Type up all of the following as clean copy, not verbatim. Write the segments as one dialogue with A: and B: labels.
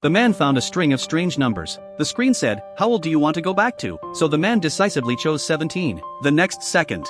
A: The man found a string of strange numbers. The screen said, "How old do you want to go back to?" So the man decisively chose 17. The next second,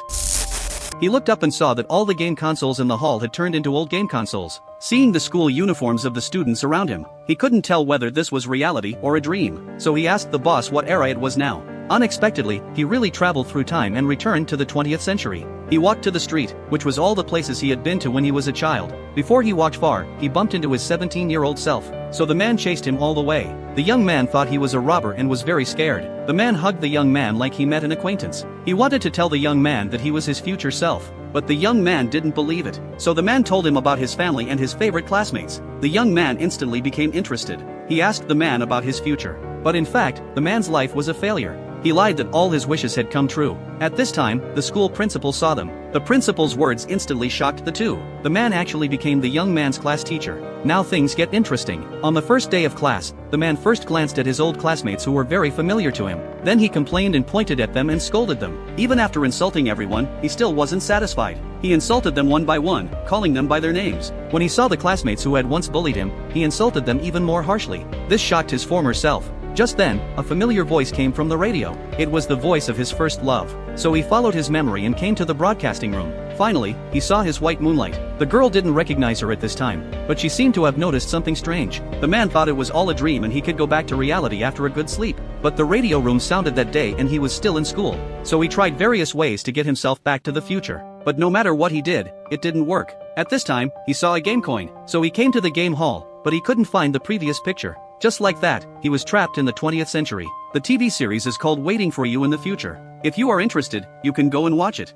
A: he looked up and saw that all the game consoles in the hall had turned into old game consoles. Seeing the school uniforms of the students around him, he couldn't tell whether this was reality or a dream, so he asked the boss what era it was now. Unexpectedly, he really traveled through time and returned to the 20th century. He walked to the street, which was all the places he had been to when he was a child. Before he walked far, he bumped into his 17-year-old self, so the man chased him all the way. The young man thought he was a robber and was very scared. The man hugged the young man like he met an acquaintance. He wanted to tell the young man that he was his future self, but the young man didn't believe it. So the man told him about his family and his favorite classmates. The young man instantly became interested. He asked the man about his future, but in fact, the man's life was a failure. He lied that all his wishes had come true. At this time, the school principal saw them. The principal's words instantly shocked the two. The man actually became the young man's class teacher. Now things get interesting. On the first day of class, the man first glanced at his old classmates who were very familiar to him. Then he complained and pointed at them and scolded them. Even after insulting everyone, he still wasn't satisfied. He insulted them one by one, calling them by their names. When he saw the classmates who had once bullied him, he insulted them even more harshly. This shocked his former self. Just then, a familiar voice came from the radio. It was the voice of his first love. So he followed his memory and came to the broadcasting room. Finally, he saw his white moonlight. The girl didn't recognize her at this time, but she seemed to have noticed something strange. The man thought it was all a dream and he could go back to reality after a good sleep. But the radio room sounded that day and he was still in school. So he tried various ways to get himself back to the future. But no matter what he did, it didn't work. At this time, he saw a game coin. So he came to the game hall, but he couldn't find the previous picture. Just like that, he was trapped in the 20th century. The TV series is called Waiting for You in the Future. If you are interested, you can go and watch it.